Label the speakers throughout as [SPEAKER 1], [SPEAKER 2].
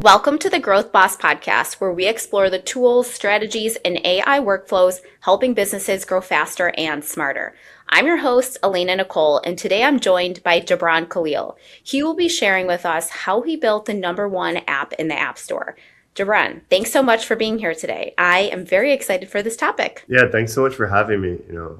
[SPEAKER 1] Welcome to the Growth Boss podcast, where we explore the tools, strategies, and AI workflows helping businesses grow faster and smarter. I'm your host, Elena Nicole, and today I'm joined by Jibran Khalil. He will be sharing with us how he built the #1 app in the App Store. Jibran, thanks so much for being here today. I am very excited for this topic.
[SPEAKER 2] Yeah, thanks so much for having me.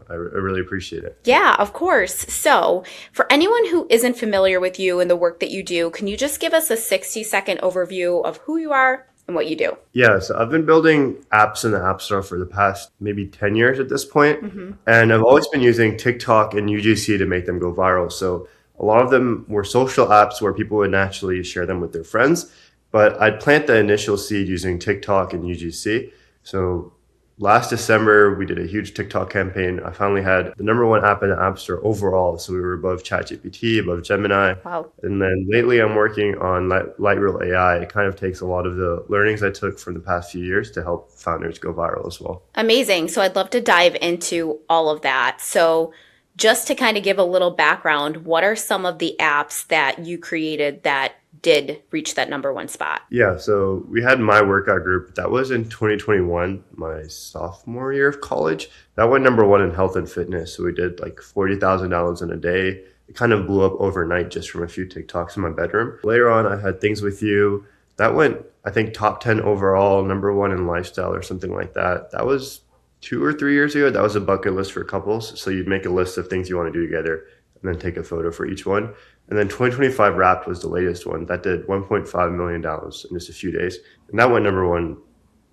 [SPEAKER 2] I really appreciate it.
[SPEAKER 1] Yeah, of course. So, for anyone who isn't familiar with you and the work that you do, can you just give us a 60-second overview of who you are and what you do?
[SPEAKER 2] Yeah, so I've been building apps in the App Store for the past maybe 10 years at this point. And I've always been using TikTok and UGC to make them go viral. So a lot of them were social apps where people would naturally share them with their friends. But I'd plant the initial seed using TikTok and UGC. So last December, we did a huge TikTok campaign. I finally had the #1 app in the App Store overall. So we were above ChatGPT, above Gemini.
[SPEAKER 1] Wow.
[SPEAKER 2] And then lately I'm working on Lightreel AI. It kind of takes a lot of the learnings I took from the past few years to help founders go viral as well.
[SPEAKER 1] Amazing. So I'd love to dive into all of that. So just to kind of give a little background, what are some of the apps that you created that did reach that #1 spot?
[SPEAKER 2] Yeah, so we had my workout group. That was in 2021, my sophomore year of college. That went #1 in health and fitness. So we did like $40,000 in a day. It kind of blew up overnight just from a few TikToks in my bedroom. Later on, I had Things With You. That went, I think, top 10 overall, #1 in lifestyle or something like that. That was 2 or 3 years ago. That was a bucket list for couples. So you'd make a list of things you want to do together and then take a photo for each one. And then 2025 Wrapped was the latest one. That did $1.5 million in just a few days. And that went #1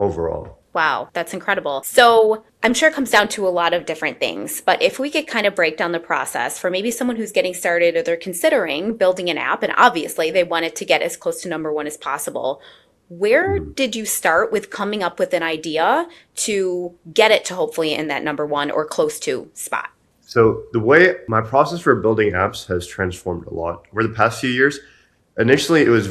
[SPEAKER 2] overall.
[SPEAKER 1] Wow, that's incredible. So I'm sure it comes down to a lot of different things, but if we could kind of break down the process for maybe someone who's getting started or they're considering building an app, and obviously they want it to get as close to #1 as possible, where did you start with coming up with an idea to get it to hopefully in that #1 or close to spot?
[SPEAKER 2] So the way my process for building apps has transformed a lot over the past few years. Initially, it was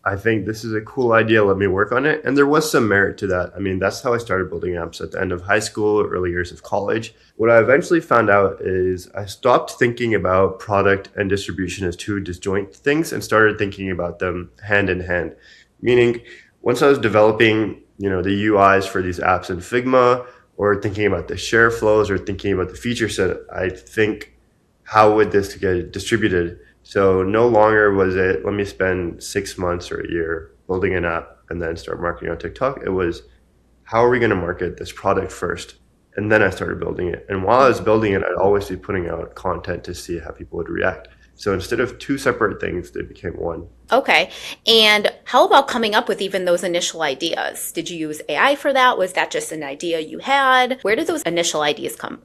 [SPEAKER 2] I think this is a cool idea, let me work on it. And there was some merit to that. I mean, that's how I started building apps at the end of high school, early years of college. What I eventually found out is I stopped thinking about product and distribution as two disjoint things and started thinking about them hand in hand. Meaning, once I was developing, the UIs for these apps in Figma, or thinking about the share flows or thinking about the feature set, I think, how would this get distributed? So no longer was it, let me spend 6 months or a year building an app and then start marketing on TikTok. It was, how are we going to market this product first? And then I started building it. And while I was building it, I'd always be putting out content to see how people would react. So instead of two separate things, they became one.
[SPEAKER 1] Okay. And how about coming up with even those initial ideas? Did you use AI for that? Was that just an idea you had? Where did those initial ideas come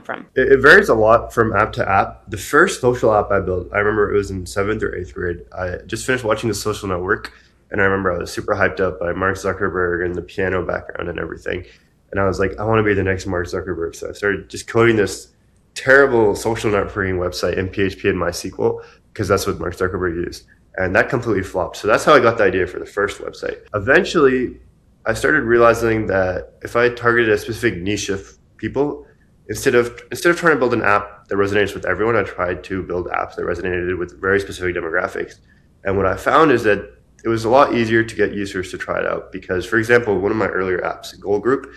[SPEAKER 1] from?
[SPEAKER 2] It varies a lot from app to app. The first social app I built, I remember it was in 7th or 8th grade. I just finished watching The Social Network, and I remember I was super hyped up by Mark Zuckerberg and the piano background and everything. And I was like, I want to be the next Mark Zuckerberg. So I started just coding this terrible social networking website in PHP and MySQL, because that's what Mark Zuckerberg used. And that completely flopped. So that's how I got the idea for the first website. Eventually, I started realizing that if I targeted a specific niche of people, instead of trying to build an app that resonates with everyone, I tried to build apps that resonated with very specific demographics. And what I found is that it was a lot easier to get users to try it out. Because, for example, one of my earlier apps, Goal Group,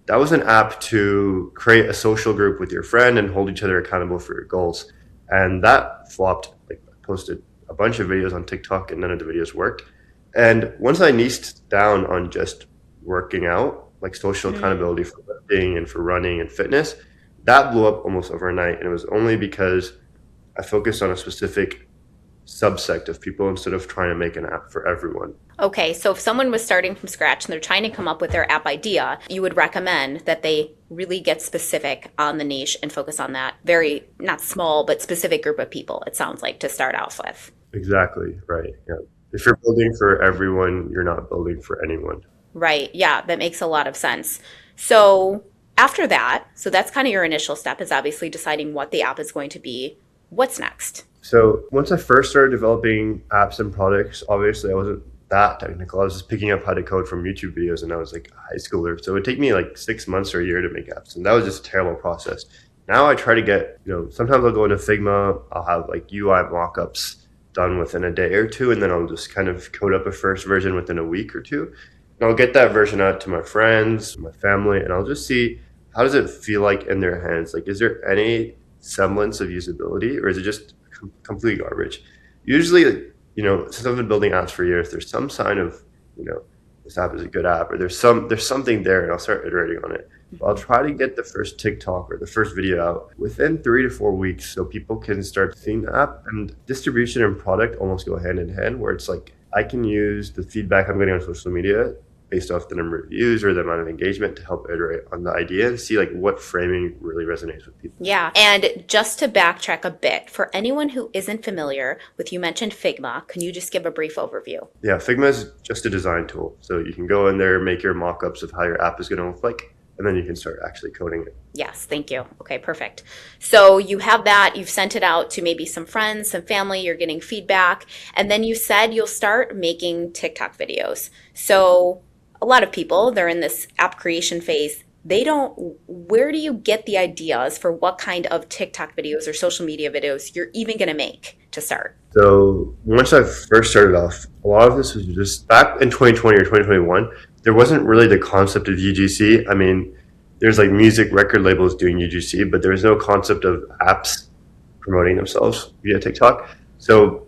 [SPEAKER 2] that was an app to create a social group with your friend and hold each other accountable for your goals. And that flopped. I posted a bunch of videos on TikTok and none of the videos worked. And once I niched down on just working out, like social accountability for lifting and for running and fitness, that blew up almost overnight. And it was only because I focused on a specific subsect of people instead of trying to make an app for everyone.
[SPEAKER 1] Okay, so if someone was starting from scratch and they're trying to come up with their app idea, you would recommend that they really get specific on the niche and focus on that very, not small, but specific group of people, it sounds like, to start off with.
[SPEAKER 2] Exactly, right. Yeah. If you're building for everyone, you're not building for anyone.
[SPEAKER 1] Right, yeah, that makes a lot of sense. So after that, so that's kind of your initial step, is obviously deciding what the app is going to be. What's next?
[SPEAKER 2] So once I first started developing apps and products, obviously I wasn't that technical. I was just picking up how to code from YouTube videos, and I was like a high schooler. So it would take me like 6 months or a year to make apps. And that was just a terrible process. Now I try to get, sometimes I'll go into Figma, I'll have like UI mockups done within a day or two, and then I'll just kind of code up a first version within a week or two. And I'll get that version out to my friends, my family, and I'll just see how does it feel like in their hands. Like, is there any semblance of usability, or is it just complete garbage? Usually, since I've been building apps for years, there's some sign of, this app is a good app, or there's something there, and I'll start iterating on it. But I'll try to get the first TikTok or the first video out within 3 to 4 weeks, so people can start seeing the app. And distribution and product almost go hand in hand, where it's like I can use the feedback I'm getting on social media based off the number of views or the amount of engagement to help iterate on the idea and see like what framing really resonates with people.
[SPEAKER 1] Yeah. And just to backtrack a bit, for anyone who isn't familiar with, you mentioned Figma, can you just give a brief overview?
[SPEAKER 2] Yeah, Figma is just a design tool. So you can go in there, make your mock-ups of how your app is going to look like, and then you can start actually coding it.
[SPEAKER 1] Yes, thank you. Okay, perfect. So you have that, you've sent it out to maybe some friends, some family, you're getting feedback, and then you said you'll start making TikTok videos. So a lot of people, they're in this app creation phase. Where do you get the ideas for what kind of TikTok videos or social media videos you're even going to make to start?
[SPEAKER 2] So once I first started off, a lot of this was just back in 2020 or 2021, there wasn't really the concept of UGC. I mean, there's like music record labels doing UGC, but there was no concept of apps promoting themselves via TikTok. So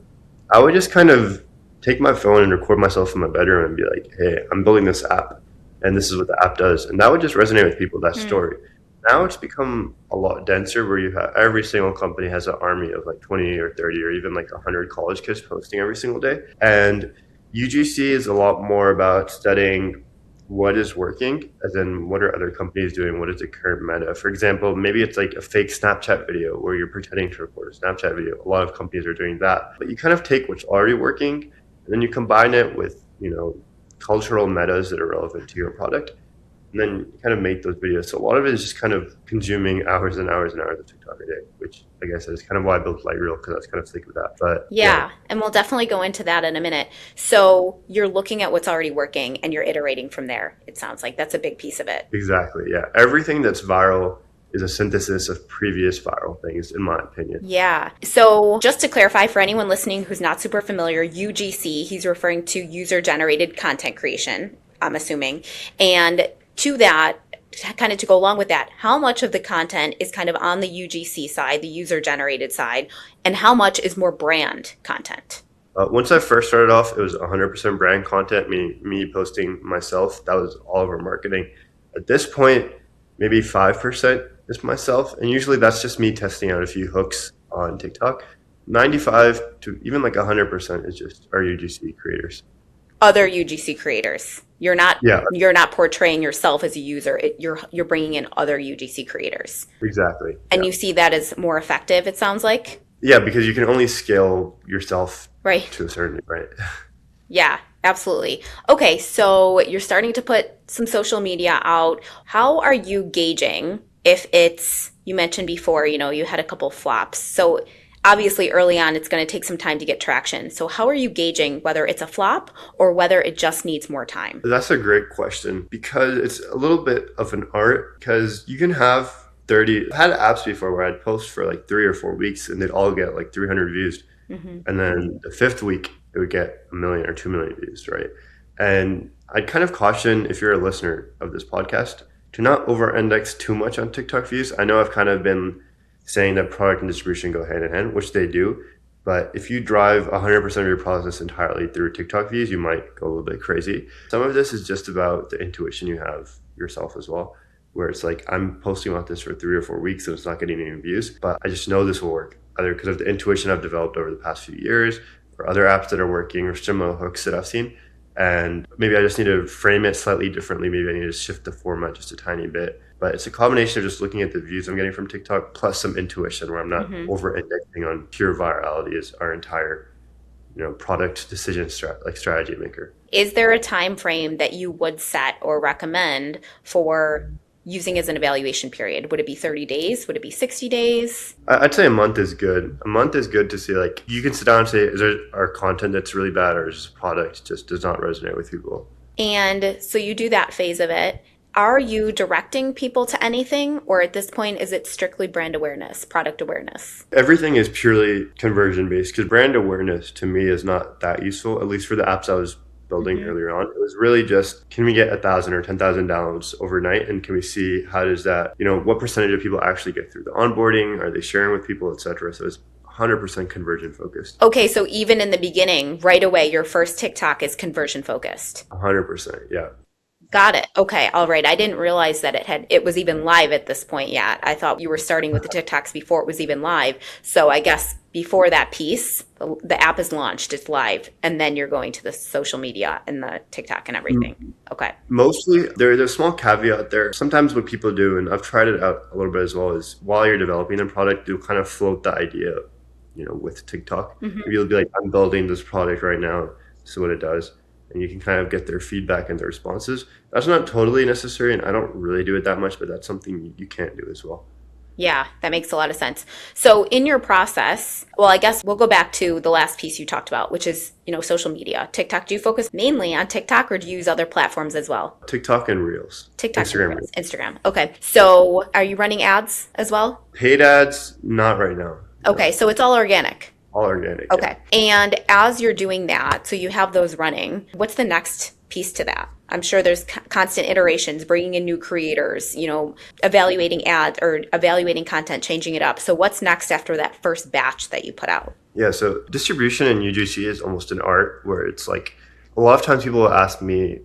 [SPEAKER 2] I would just kind of take my phone and record myself in my bedroom and be like, hey, I'm building this app and this is what the app does. And that would just resonate with people, that story. Now it's become a lot denser, where you have every single company has an army of like 20 or 30 or even like 100 college kids posting every single day. And UGC is a lot more about studying what is working, as in what are other companies doing, what is the current meta. For example, maybe it's like a fake Snapchat video where you're pretending to record a Snapchat video. A lot of companies are doing that. But you kind of take what's already working, and then you combine it with, cultural metas that are relevant to your product, and then you kind of make those videos. So a lot of it is just kind of consuming hours and hours and hours of TikTok a day, which I guess is kind of why I built Lightreel, because I was kind of sick of that. But
[SPEAKER 1] yeah, and we'll definitely go into that in a minute. So you're looking at what's already working and you're iterating from there. It sounds like that's a big piece of it.
[SPEAKER 2] Exactly, yeah. Everything that's viral is a synthesis of previous viral things, in my opinion.
[SPEAKER 1] Yeah. So just to clarify for anyone listening who's not super familiar, UGC, he's referring to user-generated content creation, I'm assuming. And to that, kind of to go along with that, how much of the content is kind of on the UGC side, the user-generated side, and how much is more brand content?
[SPEAKER 2] Once I first started off, it was 100% brand content, meaning me posting myself. That was all of our marketing. At this point, maybe 5% is myself, and usually that's just me testing out a few hooks on TikTok. 95 to even like 100% is just our UGC creators.
[SPEAKER 1] Other UGC creators. You're not portraying yourself as a user. You're bringing in other UGC creators.
[SPEAKER 2] Exactly.
[SPEAKER 1] And you see that as more effective, it sounds like?
[SPEAKER 2] Yeah, because you can only scale yourself to a certain, right?
[SPEAKER 1] Yeah, absolutely. Okay, so you're starting to put some social media out. How are you gauging if you mentioned before, you had a couple flops. So obviously early on, it's going to take some time to get traction. So how are you gauging whether it's a flop or whether it just needs more time?
[SPEAKER 2] That's a great question, because it's a little bit of an art, because you can have 30, I had apps before where I'd post for like 3 or 4 weeks and they'd all get like 300 views. And then the 5th week, it would get 1 million or 2 million views, right? And I'd kind of caution, if you're a listener of this podcast, to not over-index too much on TikTok views. I know I've kind of been saying that product and distribution go hand in hand, which they do. But if you drive 100% of your process entirely through TikTok views, you might go a little bit crazy. Some of this is just about the intuition you have yourself as well, where it's like, I'm posting about this for 3 or 4 weeks and it's not getting any views, but I just know this will work, either because of the intuition I've developed over the past few years, or other apps that are working, or similar hooks that I've seen. And maybe I just need to frame it slightly differently. Maybe I need to shift the format just a tiny bit. But it's a combination of just looking at the views I'm getting from TikTok plus some intuition, where I'm not over-indexing on pure virality as our entire, product decision strategy maker.
[SPEAKER 1] Is there a time frame that you would set or recommend for using as an evaluation period? Would it be 30 days? Would it be 60 days?
[SPEAKER 2] I'd say a month is good. A month is good to see, like, you can sit down and say, is there our content that's really bad, or is this product just does not resonate with people?
[SPEAKER 1] And so you do that phase of it. Are you directing people to anything, or at this point, is it strictly brand awareness, product awareness?
[SPEAKER 2] Everything is purely conversion based because brand awareness to me is not that useful, at least for the apps I was building
[SPEAKER 1] Hmm.
[SPEAKER 2] earlier on. It was really just, can we get 1,000 or 10,000 downloads overnight? And can we see how does that, what percentage of people actually get through the onboarding? Are they sharing with people, etc.? So it's 100% conversion focused.
[SPEAKER 1] Okay, so even in the beginning, right away, your first TikTok is conversion focused.
[SPEAKER 2] 100%. Yeah.
[SPEAKER 1] Got it. Okay, all right. I didn't realize that it was even live at this point yet. I thought you were starting with the TikToks before it was even live. So I guess before that piece, the app is launched, it's live, and then you're going to the social media and the TikTok and everything. Okay.
[SPEAKER 2] Mostly, there's a small caveat there. Sometimes what people do, and I've tried it out a little bit as well, is while you're developing a product, you'll kind of float the idea, with TikTok.
[SPEAKER 1] Hmm.
[SPEAKER 2] Maybe you'll be like, I'm building this product right now, see what it does. And you can kind of get their feedback and their responses. That's not totally necessary, and I don't really do it that much, but that's something you can do as well.
[SPEAKER 1] Yeah, that makes a lot of sense. So in your process, well, I guess we'll go back to the last piece you talked about, which is, social media. TikTok, do you focus mainly on TikTok or do you use other platforms as well?
[SPEAKER 2] TikTok and Reels.
[SPEAKER 1] TikTok and
[SPEAKER 2] Instagram
[SPEAKER 1] Reels,
[SPEAKER 2] Reels.
[SPEAKER 1] Instagram. Okay. So are you running ads as well?
[SPEAKER 2] Paid ads, not right now. No.
[SPEAKER 1] Okay, so it's all organic.
[SPEAKER 2] All organic. Yeah.
[SPEAKER 1] Okay. And as you're doing that, so you have those running, what's the next piece to that? I'm sure there's constant iterations, bringing in new creators, evaluating ads or evaluating content, changing it up. So what's next after that first batch that you put out?
[SPEAKER 2] Yeah, so distribution in UGC is almost an art where it's like a lot of times people will ask me,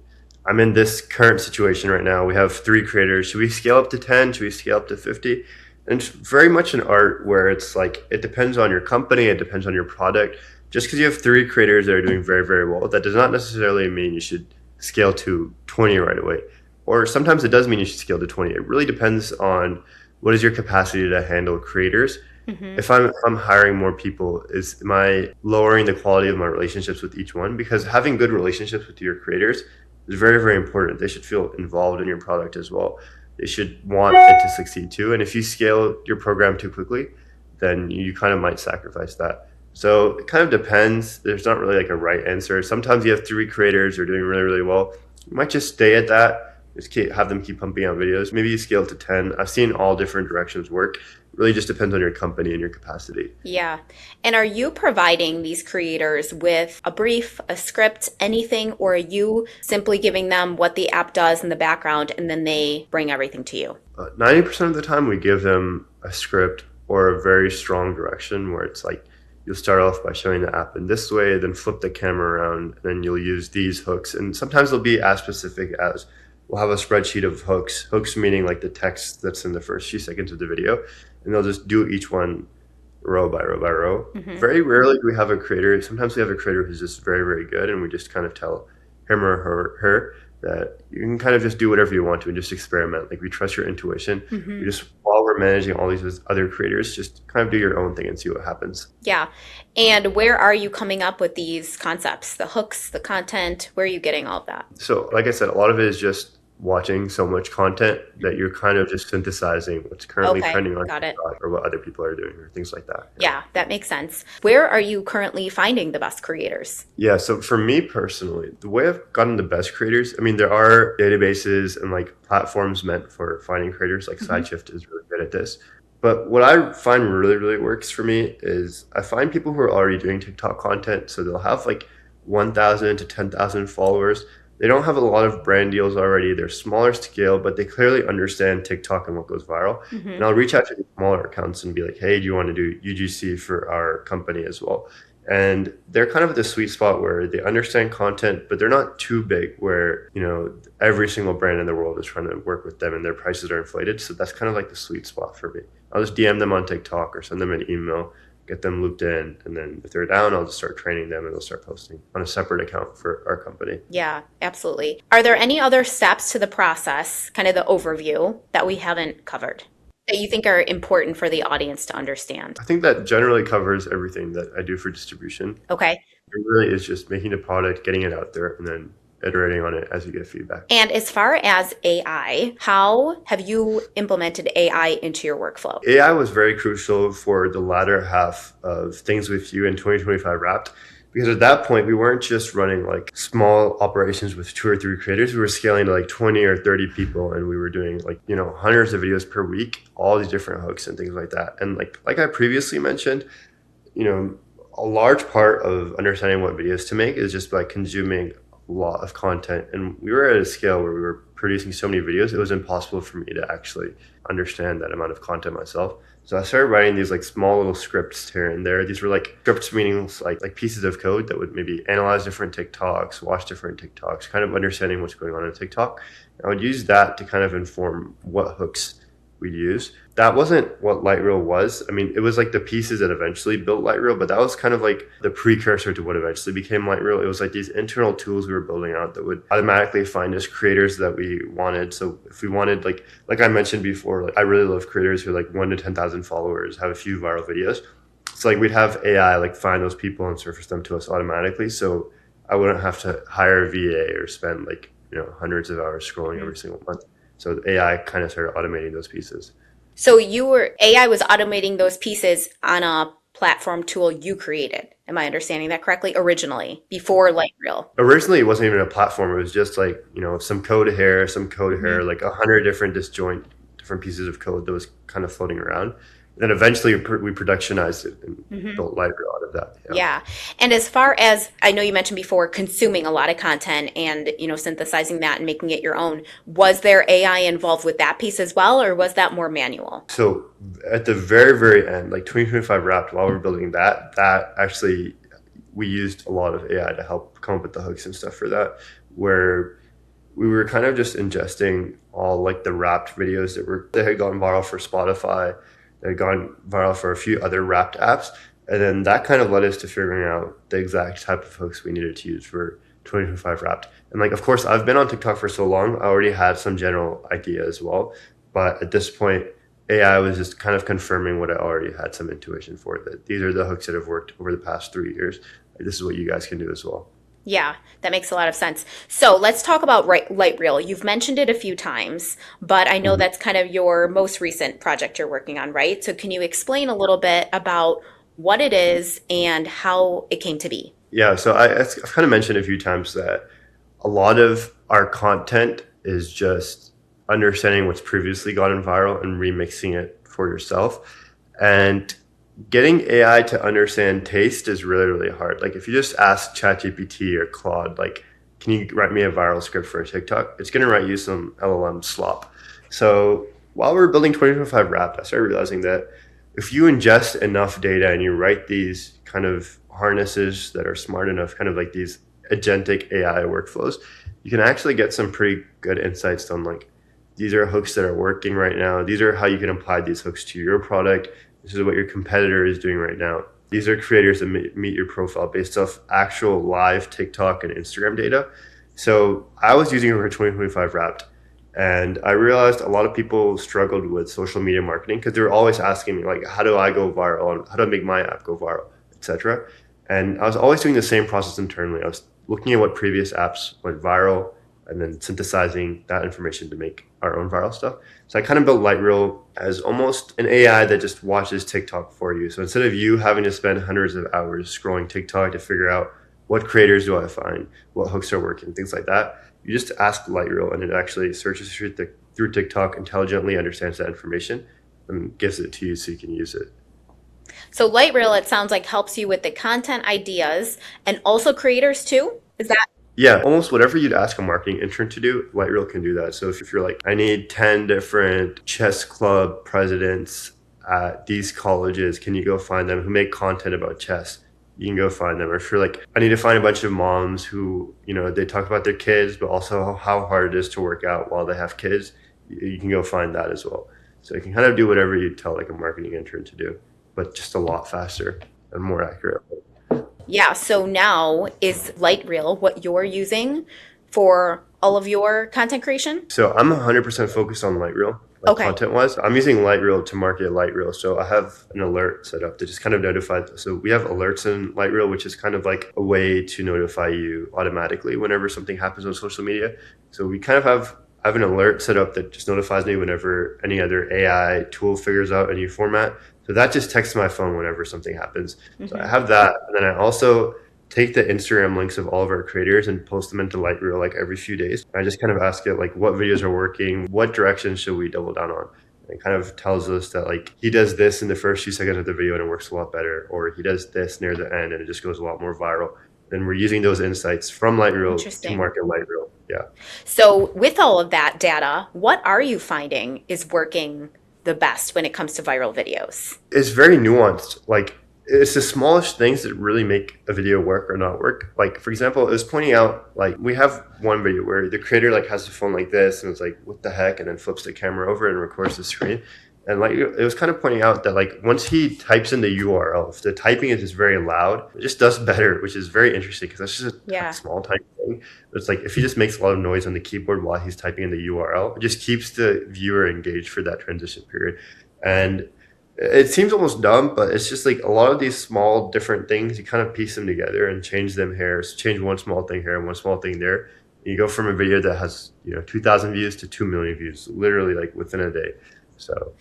[SPEAKER 2] I'm in this current situation right now. We have 3 creators. Should we scale up to 10? Should we scale up to 50? And it's very much an art where it's like, it depends on your company, it depends on your product. Just because you have 3 creators that are doing very, very well, that does not necessarily mean you should scale to 20 right away. Or sometimes it does mean you should scale to 20. It really depends on what is your capacity to handle creators.
[SPEAKER 1] Hmm.
[SPEAKER 2] If I'm hiring more people, am I lowering the quality of my relationships with each one? Because having good relationships with your creators is very, very important. They should feel involved in your product as well. They should want it to succeed too. And if you scale your program too quickly, then you kind of might sacrifice that. So it kind of depends. There's not really like a right answer. Sometimes you have 3 creators who are doing really, really well. You might just stay at that. Just have them keep pumping out videos. Maybe you scale to 10. I've seen all different directions work. It really just depends on your company and your capacity.
[SPEAKER 1] Yeah. And are you providing these creators with a brief, a script, anything, or are you simply giving them what the app does in the background and then they bring everything to you?
[SPEAKER 2] 90% of the time we give them a script or a very strong direction where it's like, you'll start off by showing the app in this way, then flip the camera around, and then you'll use these hooks. And sometimes they'll be as specific as we'll have a spreadsheet of hooks meaning like the text that's in the first few seconds of the video, and they'll just do each one row by row by row.
[SPEAKER 1] Hmm.
[SPEAKER 2] Very rarely do we have a creator. Sometimes we have a creator who's just very, very good, and we just kind of tell him or her that you can kind of just do whatever you want to and just experiment. Like we trust your intuition.
[SPEAKER 1] Hmm.
[SPEAKER 2] We just, while we're managing all these other creators, just kind of do your own thing and see what happens.
[SPEAKER 1] Yeah. And where are you coming up with these concepts, the hooks, the content? Where are you getting all of that?
[SPEAKER 2] So like I said, a lot of it is just watching so much content that you're kind of just synthesizing what's currently
[SPEAKER 1] Okay,
[SPEAKER 2] trending on
[SPEAKER 1] got it.
[SPEAKER 2] TikTok or what other people are doing or things like that.
[SPEAKER 1] Yeah, that makes sense. Where are you currently finding the best creators?
[SPEAKER 2] Yeah, so for me personally, the way I've gotten the best creators, I mean, there are databases and like platforms meant for finding creators, like
[SPEAKER 1] Hmm.
[SPEAKER 2] SideShift is really good at this. But what I find really, really works for me is I find people who are already doing TikTok content. So they'll have like 1,000 to 10,000 followers. They don't have a lot of brand deals already. They're smaller scale, but they clearly understand TikTok and what goes viral.
[SPEAKER 1] Hmm.
[SPEAKER 2] And I'll reach out to the smaller accounts and be like, hey, do you want to do UGC for our company as well? And they're kind of at the sweet spot where they understand content, but they're not too big where, every single brand in the world is trying to work with them and their prices are inflated. So that's kind of like the sweet spot for me. I'll just DM them on TikTok or send them an email, get them looped in. And then if they're down, I'll just start training them and they'll start posting on a separate account for our company.
[SPEAKER 1] Yeah, absolutely. Are there any other steps to the process, kind of the overview, that we haven't covered that you think are important for the audience to understand?
[SPEAKER 2] I think that generally covers everything that I do for distribution.
[SPEAKER 1] Okay.
[SPEAKER 2] It really is just making the product, getting it out there, and then iterating on it as you get feedback.
[SPEAKER 1] And as far as AI, how have you implemented AI into your workflow?
[SPEAKER 2] AI was very crucial for the latter half of Things With You in 2025 Wrapped Because at that point, we weren't just running like small operations with 2 or 3 creators. We were scaling to like 20 or 30 people, and we were doing like, hundreds of videos per week, all these different hooks and things like that. And like I previously mentioned, you know, a large part of understanding what videos to make is just by consuming a lot of content. And we were at a scale where we were producing so many videos, it was impossible for me to actually understand that amount of content myself. So I started writing these like small little scripts here and there. These were like scripts, meaning like pieces of code that would maybe analyze different TikToks, watch different TikToks, kind of understanding what's going on in TikTok. And I would use that to kind of inform what hooks we'd use. That wasn't what Lightreel was. I mean, it was like the pieces that eventually built Lightreel, but that was kind of like the precursor to what eventually became Lightreel. It was like these internal tools we were building out that would automatically find us creators that we wanted. So if we wanted, like I mentioned before, like I really love creators who are like 1 to 10,000 followers, have a few viral videos. So like we'd have AI like find those people and surface them to us automatically. So I wouldn't have to hire a VA or spend like, hundreds of hours scrolling every single month. So the AI kind of started automating those pieces.
[SPEAKER 1] So AI was automating those pieces on a platform tool you created. Am I understanding that correctly? Originally, before Lightreel.
[SPEAKER 2] Originally, it wasn't even a platform. It was just like, some code here, like 100 different different pieces of code that was kind of floating around. And then eventually we productionized it and built Lightreel out of that.
[SPEAKER 1] Yeah. And as far as I know, you mentioned before, consuming a lot of content and, synthesizing that and making it your own. Was there AI involved with that piece as well, or was that more manual?
[SPEAKER 2] So at the very, very end, like 2025 Wrapped, while we were building that actually, we used a lot of AI to help come up with the hooks and stuff for that, where we were kind of just ingesting all like the Wrapped videos that had gone viral for Spotify, that had gone viral for a few other Wrapped apps. And then that kind of led us to figuring out the exact type of hooks we needed to use for 2025 Wrapped. And like, of course, I've been on TikTok for so long, I already had some general idea as well. But at this point, AI was just kind of confirming what I already had some intuition for, that these are the hooks that have worked over the past 3 years. This is what you guys can do as well.
[SPEAKER 1] Yeah, that makes a lot of sense. So let's talk about Lightreel. You've mentioned it a few times, but I know that's kind of your most recent project you're working on, right? So can you explain a little bit about what it is and how it came to be?
[SPEAKER 2] Yeah, so I've kind of mentioned a few times that a lot of our content is just understanding what's previously gotten viral and remixing it for yourself. And getting AI to understand taste is really, really hard. Like if you just ask ChatGPT or Claude, like, can you write me a viral script for a TikTok? It's going to write you some LLM slop. So while we were building 2025 Wrapped, I started realizing that if you ingest enough data and you write these kind of harnesses that are smart enough, kind of like these agentic AI workflows, you can actually get some pretty good insights on like, these are hooks that are working right now. These are how you can apply these hooks to your product. This is what your competitor is doing right now. These are creators that meet your profile based off actual live TikTok and Instagram data. So I was using it for 2025 Wrapped, and I realized a lot of people struggled with social media marketing because they were always asking me like, how do I go viral? And how do I make my app go viral, etc. And I was always doing the same process internally. I was looking at what previous apps went viral and then synthesizing that information to make our own viral stuff. So I kind of built Lightreel as almost an AI that just watches TikTok for you. So instead of you having to spend hundreds of hours scrolling TikTok to figure out what creators do I find, what hooks are working, things like that, you just ask Lightreel and it actually searches through TikTok, intelligently understands that information and gives it to you so you can use it.
[SPEAKER 1] So Lightreel, it sounds like, helps you with the content ideas and also creators too. Is that?
[SPEAKER 2] Yeah, almost whatever you'd ask a marketing intern to do, Lightreel can do that. So if you're like, I need 10 different chess club presidents at these colleges, can you go find them who make content about chess? You can go find them. Or if you're like, I need to find a bunch of moms who, they talk about their kids, but also how hard it is to work out while they have kids, you can go find that as well. So you can kind of do whatever you tell like a marketing intern to do, but just a lot faster and more accurate.
[SPEAKER 1] Yeah, so now is Lightreel what you're using for all of your content creation?
[SPEAKER 2] So I'm 100% focused on Lightreel, content-wise. I'm using Lightreel to market Lightreel. So I have an alert set up to just kind of notify. So we have alerts in Lightreel, which is kind of like a way to notify you automatically whenever something happens on social media. So we kind of I have an alert set up that just notifies me whenever any other AI tool figures out a new format. So that just texts my phone whenever something happens. So I have that. And then I also take the Instagram links of all of our creators and post them into Lightreel like every few days. I just kind of ask it like what videos are working, what direction should we double down on? And it kind of tells us that like he does this in the first few seconds of the video and it works a lot better, or he does this near the end and it just goes a lot more viral. And we're using those insights from Lightreel to market Lightreel. Yeah.
[SPEAKER 1] So with all of that data, what are you finding is working the best when it comes to viral videos?
[SPEAKER 2] It's very nuanced. Like it's the smallest things that really make a video work or not work. Like for example, it was pointing out like we have one video where the creator like has the phone like this and it's like what the heck, and then flips the camera over and records the screen. And like it was kind of pointing out that like once he types in the URL, if the typing is just very loud, it just does better, which is very interesting because that's just a small tiny thing. But it's like if he just makes a lot of noise on the keyboard while he's typing in the URL, it just keeps the viewer engaged for that transition period. And it seems almost dumb, but it's just like a lot of these small different things, you kind of piece them together and change them here. So change one small thing here and one small thing there. You go from a video that has 2,000 views to 2 million views, literally like within a day. So,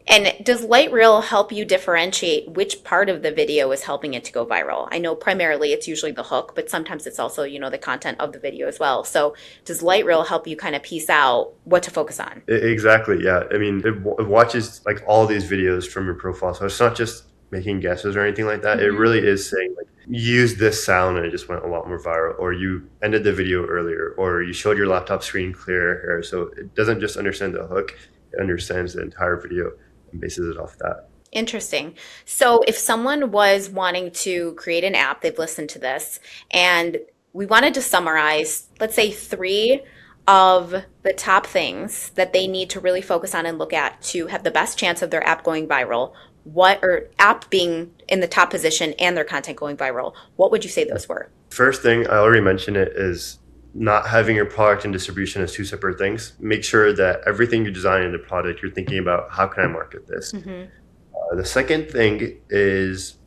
[SPEAKER 1] and does Lightreel help you differentiate which part of the video is helping it to go viral? I know primarily it's usually the hook, but sometimes it's also, the content of the video as well. So does Lightreel help you kind of piece out what to focus on?
[SPEAKER 2] Exactly, yeah. I mean, it watches like all these videos from your profile. So it's not just making guesses or anything like that. It really is saying like, use this sound and it just went a lot more viral, or you ended the video earlier, or you showed your laptop screen clear here. So it doesn't just understand the hook. Understands the entire video and bases it off that.
[SPEAKER 1] Interesting. So if someone was wanting to create an app, they've listened to this, and we wanted to summarize, let's say 3 of the top things that they need to really focus on and look at to have the best chance of their app going viral, or app being in the top position and their content going viral, what would you say those were?
[SPEAKER 2] First thing, I already mentioned it, is not having your product and distribution as 2 separate things. Make sure that everything you design in the product, you're thinking about how can I market this? The second thing is,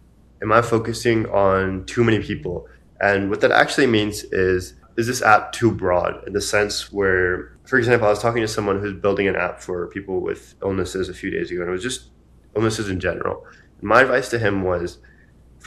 [SPEAKER 2] am I focusing on too many people? And what that actually means is this app too broad in the sense where, for example, I was talking to someone who's building an app for people with illnesses a few days ago, and it was just illnesses in general. And my advice to him was,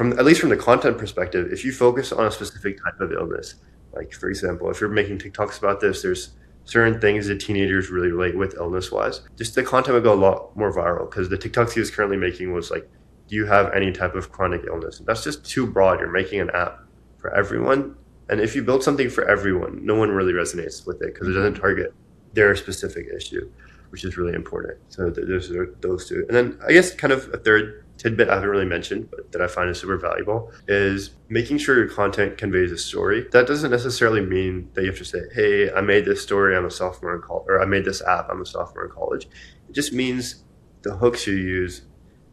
[SPEAKER 2] at least from the content perspective, if you focus on a specific type of illness, like, for example, if you're making TikToks about this, there's certain things that teenagers really relate with illness-wise. Just the content would go a lot more viral because the TikToks he was currently making was like, do you have any type of chronic illness? And that's just too broad. You're making an app for everyone. And if you build something for everyone, no one really resonates with it because it doesn't target their specific issue, which is really important. So there's those 2. And then I guess kind of a third tidbit I haven't really mentioned, but that I find is super valuable, is making sure your content conveys a story. That doesn't necessarily mean that you have to say, hey, I made this story, I'm a sophomore in college, or I made this app, I'm a sophomore in college. It just means the hooks you use,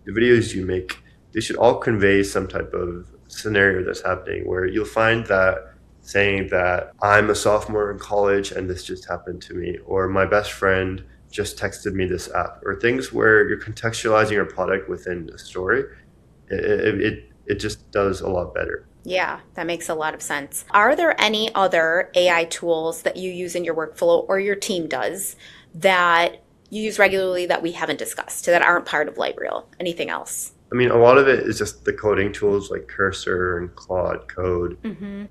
[SPEAKER 2] the videos you make, they should all convey some type of scenario that's happening, where you'll find that saying that I'm a sophomore in college and this just happened to me, or my best friend just texted me this app, or things where you're contextualizing your product within a story. It just does a lot better.
[SPEAKER 1] Yeah, that makes a lot of sense. Are there any other AI tools that you use in your workflow or your team does that you use regularly that we haven't discussed, that aren't part of Lightreel? Anything else?
[SPEAKER 2] I mean, a lot of it is just the coding tools like Cursor and Claude Code,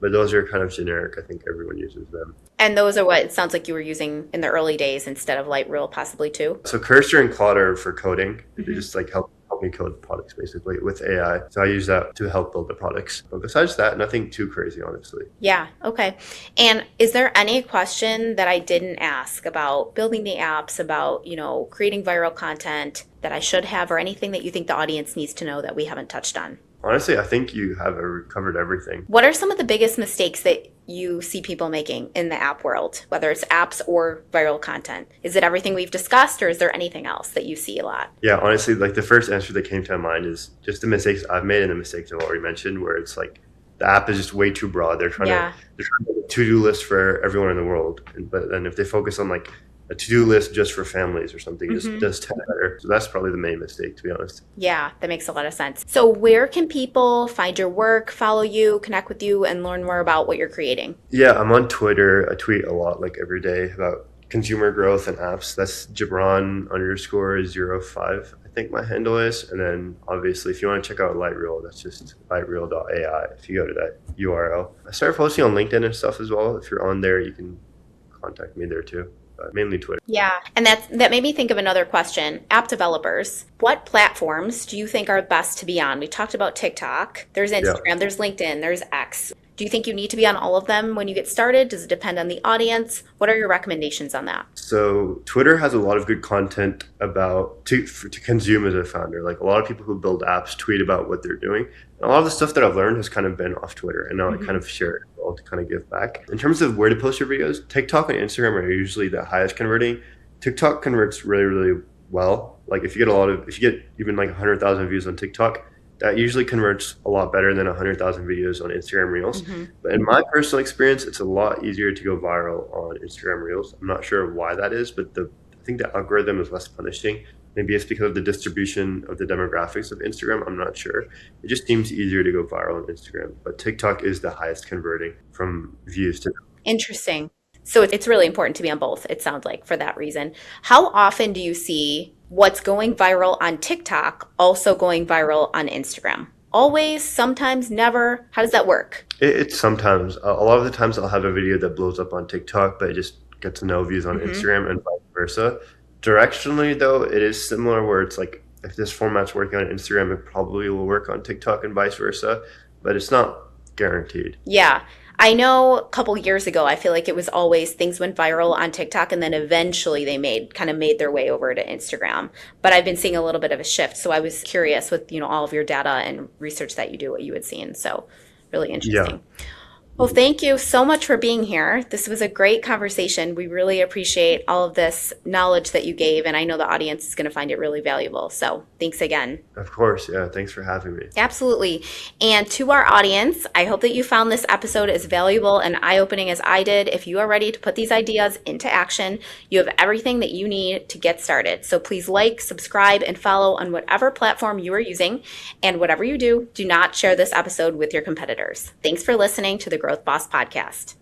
[SPEAKER 2] but those are kind of generic. I think everyone uses them.
[SPEAKER 1] And those are what it sounds like you were using in the early days instead of Lightreel possibly too?
[SPEAKER 2] So Cursor and Claude are for coding. They just like help me code products basically with AI. So I use that to help build the products. But besides that, nothing too crazy, honestly.
[SPEAKER 1] Yeah, okay. And is there any question that I didn't ask about building the apps, about, creating viral content that I should have, or anything that you think the audience needs to know that we haven't touched on?
[SPEAKER 2] Honestly, I think you have covered everything.
[SPEAKER 1] What are some of the biggest mistakes that you see people making in the app world, whether it's apps or viral content? Is it everything we've discussed, or is there anything else that you see a lot?
[SPEAKER 2] Yeah, honestly, like the first answer that came to my mind is just the mistakes I've made and the mistakes I've already mentioned, where it's like the app is just way too broad. They're trying to make a to-do list for everyone in the world. But then if they focus on like a to-do list just for families or something, just does 10 better. So that's probably the main mistake, to be honest.
[SPEAKER 1] Yeah, that makes a lot of sense. So where can people find your work, follow you, connect with you, and learn more about what you're creating?
[SPEAKER 2] Yeah, I'm on Twitter. I tweet a lot, like every day, about consumer growth and apps. That's Jibran _05, I think my handle is. And then obviously, if you want to check out Lightreel, that's just lightreel.ai. If you go to that URL, I started posting on LinkedIn and stuff as well. If you're on there, you can contact me there too. Mainly Twitter.
[SPEAKER 1] Yeah, and that made me think of another question. App developers, what platforms do you think are best to be on? We talked about TikTok. There's Instagram,
[SPEAKER 2] Yeah.
[SPEAKER 1] there's LinkedIn, there's X. Do you think you need to be on all of them when you get started? Does it depend on the audience? What are your recommendations on that?
[SPEAKER 2] So Twitter has a lot of good content about to consume as a founder. Like a lot of people who build apps tweet about what they're doing. And a lot of the stuff that I've learned has kind of been off Twitter, and now I kind of share it all to kind of give back. In terms of where to post your videos, TikTok and Instagram are usually the highest converting. TikTok converts really, really well. Like if you get even like 100,000 views on TikTok, that usually converts a lot better than 100,000 videos on Instagram Reels. But in my personal experience, it's a lot easier to go viral on Instagram Reels. I'm not sure why that is, but I think the algorithm is less punishing. Maybe it's because of the distribution of the demographics of Instagram. I'm not sure. It just seems easier to go viral on Instagram. But TikTok is the highest converting from views to.
[SPEAKER 1] Interesting. So it's really important to be on both, it sounds like, for that reason. How often do you see what's going viral on TikTok also going viral on Instagram? Always, sometimes, never? How does that work?
[SPEAKER 2] It's sometimes. A lot of the times I'll have a video that blows up on TikTok, but it just gets no views on Instagram and vice versa. Directionally, though, it is similar where it's like if this format's working on Instagram, it probably will work on TikTok and vice versa, but it's not guaranteed.
[SPEAKER 1] Yeah. I know a couple years ago, I feel like it was always things went viral on TikTok and then eventually they made their way over to Instagram. But I've been seeing a little bit of a shift. So I was curious with, all of your data and research that you do, what you had seen. So really interesting.
[SPEAKER 2] Yeah.
[SPEAKER 1] Well, thank you so much for being here. This was a great conversation. We really appreciate all of this knowledge that you gave, and I know the audience is going to find it really valuable. So thanks again.
[SPEAKER 2] Of course. Yeah. Thanks for having me.
[SPEAKER 1] Absolutely. And to our audience, I hope that you found this episode as valuable and eye-opening as I did. If you are ready to put these ideas into action, you have everything that you need to get started. So please like, subscribe, and follow on whatever platform you are using. And whatever you do, do not share this episode with your competitors. Thanks for listening to the Growth Boss Podcast.